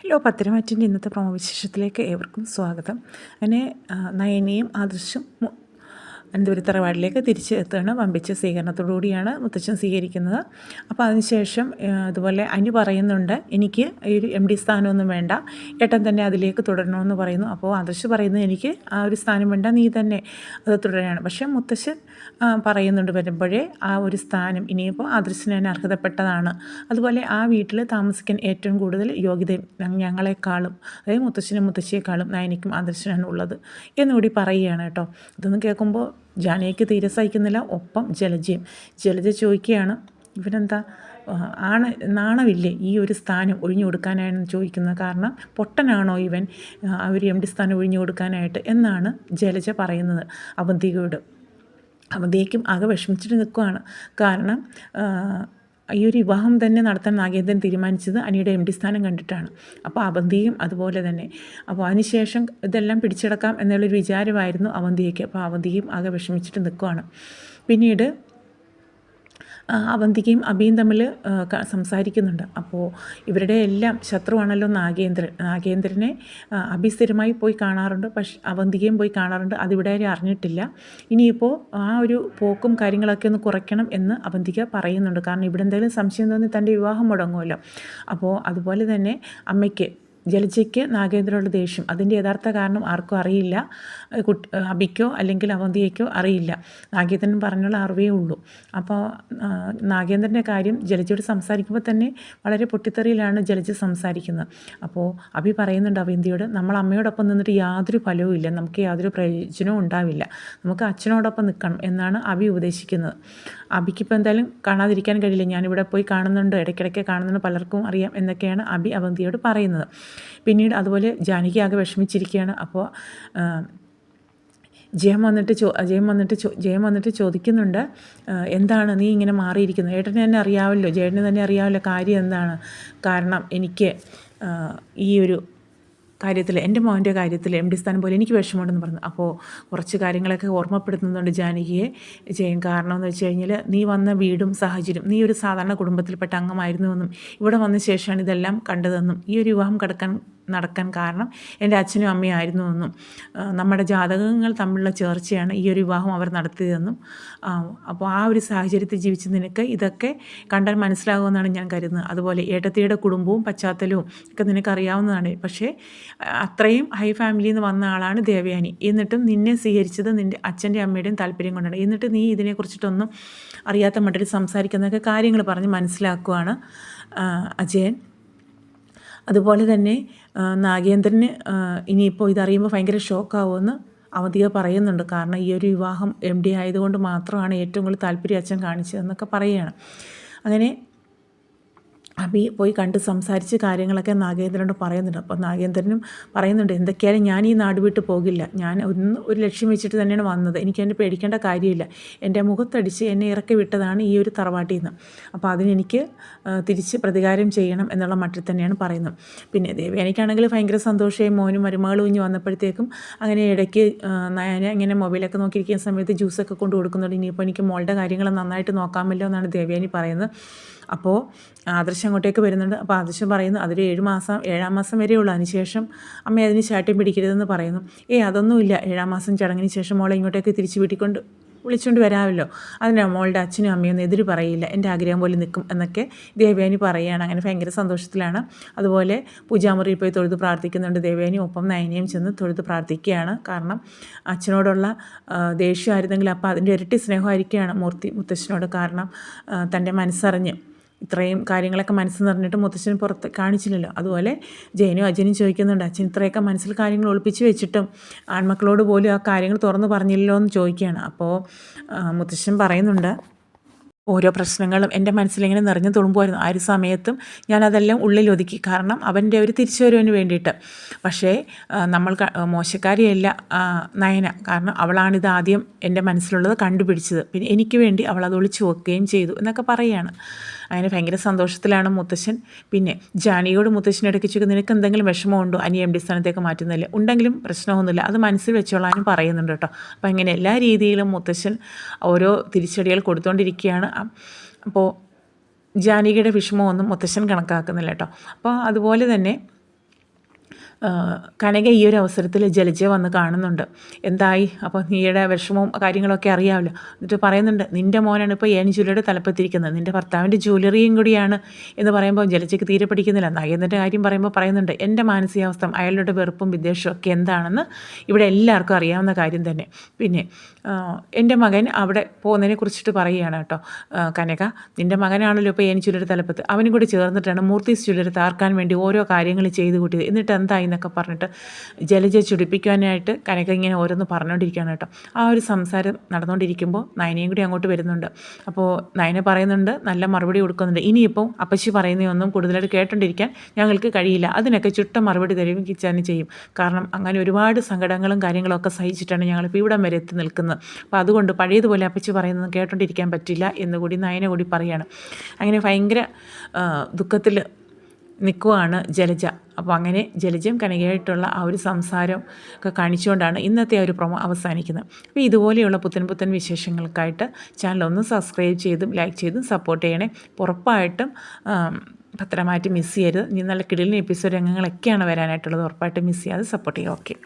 Hello, പത്തരമാറ്റിൻ്റെ ഇന്നത്തെ promo വിശേഷത്തിലേക്ക് ഏവർക്കും സ്വാഗതം. അങ്ങനെ നയനയും ആദർശും അനന്തപുരി വാർഡിലേക്ക് തിരിച്ച് എത്തുകയാണ്. വമ്പിച്ച സ്വീകരണത്തോടുകൂടിയാണ് മുത്തച്ഛൻ സ്വീകരിക്കുന്നത്. അപ്പോൾ അതിനുശേഷം അതുപോലെ അനു പറയുന്നുണ്ട്, എനിക്ക് ഈ ഒരു MD സ്ഥാനമൊന്നും വേണ്ട, ഏട്ടൻ തന്നെ അതിലേക്ക് തുടരണമെന്ന് പറയുന്നു. അപ്പോൾ ആദർശ് പറയുന്നത്, എനിക്ക് ആ ഒരു സ്ഥാനം വേണ്ട, നീ തന്നെ അത് തുടരാണ്. പക്ഷേ മുത്തച്ഛൻ പറയുന്നുണ്ട് വരുമ്പോഴേ ആ ഒരു സ്ഥാനം ഇനിയിപ്പോൾ ആദർശിന് തന്നെ അർഹതപ്പെട്ടതാണ്. അതുപോലെ ആ വീട്ടിൽ താമസിക്കാൻ ഏറ്റവും കൂടുതൽ യോഗ്യതയും ഞങ്ങളെക്കാളും, അതായത് മുത്തച്ഛനും മുത്തശ്ശിയെക്കാളും നയനിക്കും ആദർശനാണ് ഉള്ളത് എന്നുകൂടി പറയുകയാണ് കേട്ടോ. ഇതൊന്നും കേൾക്കുമ്പോൾ ജാനകിക്ക് തീരെ സഹിക്കുന്നില്ല. ഒപ്പം ജലജ ചോദിക്കുകയാണ്, ഇവനെന്താ നാണമില്ലേ ഈ ഒരു സ്ഥാനം ഒഴിഞ്ഞു കൊടുക്കാനാണ് ചോദിക്കുന്നത്, കാരണം പൊട്ടനാണോ ഇവൻ ആ ഒരു MD സ്ഥാനം ഒഴിഞ്ഞു കൊടുക്കാനായിട്ട് എന്നാണ് ജലജ പറയുന്നത് അവന്തികയോട്. അവന്തികയ്ക്കും ആകെ വിഷമിച്ചിട്ട് നിൽക്കുകയാണ്. കാരണം ഈ ഒരു വിവാഹം തന്നെ നടത്താൻ നാഗേന്ദ്രൻ തീരുമാനിച്ചത് അനിയുടെ MD സ്ഥാനം കണ്ടിട്ടാണ്. അപ്പോൾ അവന്തിയും അതുപോലെ തന്നെ. അപ്പോൾ അതിനുശേഷം ഇതെല്ലാം പിടിച്ചെടുക്കാം എന്നുള്ളൊരു വിചാരമായിരുന്നു അവന്തികയ്ക്ക്. അപ്പോൾ അവന്തിയും ആകെ വിഷമിച്ചിട്ട് നിൽക്കുകയാണ്. പിന്നീട് അവന്തികയും അഭിയും തമ്മിൽ സംസാരിക്കുന്നുണ്ട്. അപ്പോൾ ഇവരുടെ എല്ലാം ശത്രുവാണല്ലോ നാഗേന്ദ്രനെ അഭി സ്ഥിരമായി പോയി കാണാറുണ്ട്, പക്ഷെ അവന്തികയും പോയി കാണാറുണ്ട്. അതിവിടെ ആരും അറിഞ്ഞിട്ടില്ല. ഇനിയിപ്പോൾ ആ ഒരു പോക്കും കാര്യങ്ങളൊക്കെ ഒന്ന് കുറയ്ക്കണം എന്ന് അവന്തിക പറയുന്നുണ്ട്. കാരണം ഇവിടെ എന്തെങ്കിലും സംശയം തോന്നി തൻ്റെ വിവാഹം മുടങ്ങുമല്ലോ. അപ്പോൾ അതുപോലെ തന്നെ ജലജയ്ക്ക് നാഗേന്ദ്രനോട് ദേഷ്യം, അതിൻ്റെ യഥാർത്ഥ കാരണം ആർക്കും അറിയില്ല. അബിക്കോ അല്ലെങ്കിൽ അവന്തികയ്ക്കോ അറിയില്ല. നാഗേന്ദ്രൻ പറഞ്ഞുള്ള അറിവേ ഉള്ളൂ. അപ്പോൾ നാഗേന്ദ്രൻ്റെ കാര്യം ജലജയോട് സംസാരിക്കുമ്പോൾ തന്നെ വളരെ പൊട്ടിത്തെറിയിലാണ് ജലജ സംസാരിക്കുന്നത്. അപ്പോൾ അബി പറയുന്നുണ്ട് അവന്തിയോട്, നമ്മൾ അമ്മയോടൊപ്പം നിന്നിട്ട് യാതൊരു ഫലവും ഇല്ല, നമുക്ക് യാതൊരു പ്രയോജനവും ഉണ്ടാവില്ല, നമുക്ക് അച്ഛനോടൊപ്പം നിൽക്കണം എന്നാണ് അബി ഉപദേശിക്കുന്നത്. അബിക്കിപ്പോൾ എന്തായാലും കാണാതിരിക്കാൻ കഴിയില്ല, ഞാനിവിടെ പോയി കാണുന്നുണ്ട്, ഇടയ്ക്കിടയ്ക്ക് കാണുന്നുണ്ട്, പലർക്കും അറിയാം എന്നൊക്കെയാണ് അബി അവന്തിയോട് പറയുന്നത്. പിന്നീട് അതുപോലെ ജാനകി ആകെ വിഷമിച്ചിരിക്കുകയാണ്. അപ്പോൾ ജയം വന്നിട്ട് ചോദിക്കുന്നുണ്ട്, എന്താണ് നീ ഇങ്ങനെ മാറിയിരിക്കുന്നത്, ഏട്ടന് തന്നെ അറിയാമല്ലോ, ജേട്ടന് തന്നെ അറിയാമല്ലോ കാര്യം എന്താണ്, കാരണം എനിക്ക് ഈ ഒരു കാര്യത്തിൽ, എൻ്റെ മോൻ്റെ കാര്യത്തിൽ MD സ്ഥാനം പോലെ എനിക്ക് വിഷമമുണ്ടെന്ന് പറഞ്ഞു. അപ്പോൾ കുറച്ച് കാര്യങ്ങളൊക്കെ ഓർമ്മപ്പെടുത്തുന്നുണ്ട് ജാനകിയെ ജയം. കാരണം എന്ന് വെച്ച് കഴിഞ്ഞാൽ, നീ വന്ന വീടും സാഹചര്യം, നീ ഒരു സാധാരണ കുടുംബത്തിൽപ്പെട്ട അംഗമായിരുന്നുവെന്നും ഇവിടെ വന്ന ശേഷമാണ് ഇതെല്ലാം കണ്ടതെന്നും ഈ ഒരു വിവാഹം നടക്കാൻ കാരണം എൻ്റെ അച്ഛനും അമ്മയും ആയിരുന്നുവെന്നും നമ്മുടെ ജാതകങ്ങൾ തമ്മിലുള്ള ചേർച്ചയാണ് ഈ ഒരു വിവാഹം അവർ നടത്തിയതെന്നും, അപ്പോൾ ആ ഒരു സാഹചര്യത്തിൽ ജീവിച്ച നിനക്ക് ഇതൊക്കെ കണ്ടാൽ മനസ്സിലാകുമെന്നാണ് ഞാൻ കരുതുന്നത്. അതുപോലെ ഏട്ടത്തിയുടെ കുടുംബവും പശ്ചാത്തലവും ഒക്കെ നിനക്കറിയാവുന്നതാണ്. പക്ഷേ അത്രയും ഹൈ ഫാമിലിയിൽ നിന്ന് വന്ന ആളാണ് ദേവയാനി, എന്നിട്ടും നിന്നെ സ്വീകരിച്ചത് നിൻ്റെ അച്ഛൻ്റെ അമ്മയുടെയും താല്പര്യം കൊണ്ടാണ്. എന്നിട്ട് നീ ഇതിനെക്കുറിച്ചിട്ടൊന്നും അറിയാത്ത മട്ടിൽ സംസാരിക്കുന്നതൊക്കെ കാര്യങ്ങൾ പറഞ്ഞ് മനസ്സിലാക്കുകയാണ് അജയൻ. അതുപോലെ തന്നെ നാഗേന്ദ്രന് ഇനിയിപ്പോൾ ഇതറിയുമ്പോൾ ഭയങ്കര ഷോക്കാവുമെന്ന് അവന്തിക പറയുന്നുണ്ട്. കാരണം ഈ ഒരു വിവാഹം MD ആയതുകൊണ്ട് മാത്രമാണ് ഏറ്റവും കൂടുതൽ താല്പര്യം അച്ഛൻ കാണിച്ചതെന്നൊക്കെ പറയുകയാണ്. അങ്ങനെ അബി പോയി കണ്ട് സംസാരിച്ച് കാര്യങ്ങളൊക്കെ നാഗേന്ദ്രനോട് പറയുന്നുണ്ട്. അപ്പോൾ നാഗേന്ദ്രനും പറയുന്നുണ്ട്, എന്തൊക്കെയായാലും ഞാൻ ഈ നാട് വിട്ട് പോകില്ല, ഞാൻ ഒരു ലക്ഷ്യം വെച്ചിട്ട് തന്നെയാണ് വന്നത്, എനിക്ക് എന്നെ പേടിക്കേണ്ട കാര്യമില്ല, എൻ്റെ മുഖത്തടിച്ച് എന്നെ ഇറക്കി വിട്ടതാണ് ഈ ഒരു തറവാട്ടിൽ നിന്ന്, അപ്പോൾ അതിനെനിക്ക് തിരിച്ച് പ്രതികാരം ചെയ്യണം എന്നുള്ള മട്ടിൽ തന്നെയാണ് പറയുന്നത്. പിന്നെ ദേവയാനിക്കാണെങ്കിൽ ഭയങ്കര സന്തോഷമായി, മോനും മരുമകളും ഇഞ്ഞ് വന്നപ്പോഴത്തേക്കും. അങ്ങനെ ഇടയ്ക്ക് നയന ഇങ്ങനെ മൊബൈലൊക്കെ നോക്കിയിരിക്കുന്ന സമയത്ത് ജ്യൂസൊക്കെ കൊണ്ട് കൊടുക്കുന്നുണ്ട്. ഇനിയിപ്പോൾ എനിക്ക് മോളുടെ കാര്യങ്ങൾ നന്നായിട്ട് നോക്കാമല്ലോ എന്നാണ് ദേവയാനി പറയുന്നത്. അപ്പോൾ ആദർശം അങ്ങോട്ടേക്ക് വരുന്നുണ്ട്. അപ്പോൾ ആദർശം പറയുന്നു, അതൊരു 7 മാസം വരെയുള്ളൂ, അതിനുശേഷം അമ്മ അതിന് ശാഠ്യം പിടിക്കരുതെന്ന് പറയുന്നു. അതൊന്നുമില്ല, 7 മാസം ചടങ്ങിന് ശേഷം മോളെ ഇങ്ങോട്ടേക്ക് തിരിച്ച് വിളിച്ചുകൊണ്ട് വരാമല്ലോ, അതിന് മോളുടെ അച്ഛനും അമ്മയൊന്നും എതിര് പറയില്ല, എൻ്റെ ആഗ്രഹം പോലെ നിൽക്കും എന്നൊക്കെ ദേവയാനി പറയുകയാണ്. അങ്ങനെ ഭയങ്കര സന്തോഷത്തിലാണ്. അതുപോലെ പൂജാമുറിയിൽ പോയി തൊഴുത് പ്രാർത്ഥിക്കുന്നുണ്ട് ദേവയാനി. ഒപ്പം നയനയും ചെന്ന് തൊഴുത് പ്രാർത്ഥിക്കുകയാണ്. കാരണം അച്ഛനോടുള്ള ദേഷ്യമായിരുന്നെങ്കിൽ അപ്പോൾ അതിൻ്റെ ഇരട്ടി സ്നേഹമായിരിക്കുകയാണ് മുത്തശ്ശനോട്. കാരണം തൻ്റെ മനസ്സറിഞ്ഞ് ഇത്രയും കാര്യങ്ങളൊക്കെ മനസ്സിൽ നിറഞ്ഞിട്ട് മുത്തച്ഛൻ പുറത്ത് കാണിച്ചില്ലല്ലോ. അതുപോലെ ജയനും അജയനും ചോദിക്കുന്നുണ്ട്, അച്ഛൻ ഇത്രയൊക്കെ മനസ്സിൽ കാര്യങ്ങൾ ഒളിപ്പിച്ച് വെച്ചിട്ടും ആൺമക്കളോട് പോലും ആ കാര്യങ്ങൾ തുറന്നു പറഞ്ഞില്ലല്ലോ എന്ന് ചോദിക്കുകയാണ്. അപ്പോൾ മുത്തച്ഛൻ പറയുന്നുണ്ട്, ഓരോ പ്രശ്നങ്ങളും എൻ്റെ മനസ്സിലിങ്ങനെ നിറഞ്ഞു തുളുമ്പുമായിരുന്നു. ആ ഒരു സമയത്തും ഞാനതെല്ലാം ഉള്ളിലൊതുക്കി, കാരണം അവൻ്റെ ഒരു തിരിച്ചുവരവിന് വേണ്ടിയിട്ട്. പക്ഷേ നമ്മൾ മോശക്കാരിയല്ല നയന, കാരണം അവളാണിത് ആദ്യം എൻ്റെ മനസ്സിലുള്ളത് കണ്ടുപിടിച്ചത്, പിന്നെ എനിക്ക് വേണ്ടി അവൾ അത് ഒളിച്ചു വെക്കുകയും ചെയ്തു എന്നൊക്കെ പറയുകയാണ്. അങ്ങനെ ഭയങ്കര സന്തോഷത്തിലാണ് മുത്തശ്ശൻ. പിന്നെ ജാനകിയോട് മുത്തശ്ശൻ ഇടയ്ക്ക് ചോദിക്കും, നിനക്ക് എന്തെങ്കിലും വിഷമമുണ്ടോ അനി MD സ്ഥാനത്തേക്ക് മാറ്റുന്നില്ല? ഉണ്ടെങ്കിലും പ്രശ്നമൊന്നുമില്ല, അത് മനസ്സിൽ വെച്ചോളാനും പറയുന്നുണ്ട് കേട്ടോ. അപ്പോൾ ഇങ്ങനെ എല്ലാ രീതിയിലും മുത്തശ്ശൻ ഓരോ തിരിച്ചടികൾ കൊടുത്തുകൊണ്ടിരിക്കുകയാണ്. അപ്പോൾ ജാനകിയുടെ വിഷമമൊന്നും മുത്തശ്ശൻ കണക്കാക്കുന്നില്ല കേട്ടോ. അപ്പോൾ അതുപോലെ തന്നെ കനക ഈ ഒരു അവസരത്തിൽ ജലജയെ വന്ന് കാണുന്നുണ്ട്. എന്തായി, അപ്പോൾ നീയുടെ വിഷമവും കാര്യങ്ങളൊക്കെ അറിയാമല്ലോ. എന്നിട്ട് പറയുന്നുണ്ട്, നിൻ്റെ മോനാണ് ഇപ്പോൾ ഏൺ ജ്വല്ലറിയുടെ തലപ്പത്തിരിക്കുന്നത്, നിൻ്റെ ഭർത്താവിൻ്റെ ജ്വല്ലറിയും കൂടിയാണ് എന്ന് പറയുമ്പോൾ ജലജയ്ക്ക് തീരെ പിടിക്കുന്നില്ല. നഗേന്ദ്രൻ്റെ കാര്യം പറയുമ്പോൾ പറയുന്നുണ്ട്, എൻ്റെ മാനസികാവസ്ഥ അയാളുടെ വെറുപ്പും വിദ്വേഷവും ഒക്കെ എന്താണെന്ന് ഇവിടെ എല്ലാവർക്കും അറിയാവുന്ന കാര്യം തന്നെ. പിന്നെ എൻ്റെ മകൻ അവിടെ പോകുന്നതിനെ കുറിച്ചിട്ട് പറയുകയാണ് കേട്ടോ കനക. നിൻ്റെ മകനാണല്ലോ ഇപ്പോൾ ഏൺ ജ്വല്ലറി തലപ്പത്ത്, അവനും കൂടി ചേർന്നിട്ടാണ് മൂർത്തീസ് ജ്വല്ലറി താർക്കാൻ വേണ്ടി ഓരോ കാര്യങ്ങൾ ചെയ്ത് കൂട്ടിയത്. എന്നിട്ട് എന്തായി എന്നൊക്കെ പറഞ്ഞിട്ട് ജലജ ചുടിപ്പിക്കാനായിട്ട് കനക ഇങ്ങനെ ഓരോന്ന് പറഞ്ഞുകൊണ്ടിരിക്കുകയാണ് കേട്ടോ. ആ ഒരു സംസാരം നടന്നുകൊണ്ടിരിക്കുമ്പോൾ നയനയും കൂടി അങ്ങോട്ട് വരുന്നുണ്ട്. അപ്പോൾ നയന പറയുന്നുണ്ട്, നല്ല മറുപടി കൊടുക്കുന്നുണ്ട്. ഇനിയിപ്പോൾ അപ്പച്ചി പറയുന്നതൊന്നും കൂടുതലായിട്ട് കേട്ടോണ്ടിരിക്കാൻ ഞങ്ങൾക്ക് കഴിയില്ല, അതിനൊക്കെ ചുട്ട മറുപടി തരും കിച്ചാനും ചെയ്യും. കാരണം അങ്ങനെ ഒരുപാട് സങ്കടങ്ങളും കാര്യങ്ങളൊക്കെ സഹിച്ചിട്ടാണ് ഞങ്ങളിപ്പോൾ ഇവിടം വരെ എത്തി നിൽക്കുന്നത്. അപ്പോൾ അതുകൊണ്ട് പഴയതുപോലെ അപ്പച്ചി പറയുന്നത് കേട്ടോണ്ടിരിക്കാൻ പറ്റില്ല എന്നുകൂടി നയന കൂടി പറയുകയാണ്. അങ്ങനെ ഭയങ്കര ദുഃഖത്തിൽ നിൽക്കുവാണ് ജലജ. അപ്പോൾ അങ്ങനെ ജലജയും കനകയായിട്ടുള്ള ആ ഒരു സംസാരം ഒക്കെ കാണിച്ചുകൊണ്ടാണ് ഇന്നത്തെ ആ ഒരു പ്രൊമോ അവസാനിക്കുന്നത്. അപ്പോൾ ഇതുപോലെയുള്ള പുത്തൻ വിശേഷങ്ങൾക്കായിട്ട് ചാനൽ ഒന്ന് സബ്സ്ക്രൈബ് ചെയ്തും ലൈക്ക് ചെയ്തും സപ്പോർട്ട് ചെയ്യണേ. ഉറപ്പായിട്ടും പത്രമായിട്ട് മിസ് ചെയ്യരുത്. ഇനി നല്ല കിടിലൻ എപ്പിസോഡ് രംഗങ്ങളൊക്കെയാണ് വരാനായിട്ടുള്ളത്. ഉറപ്പായിട്ടും മിസ് ചെയ്യാതെ സപ്പോർട്ട് ചെയ്യുക. ഓക്കെ.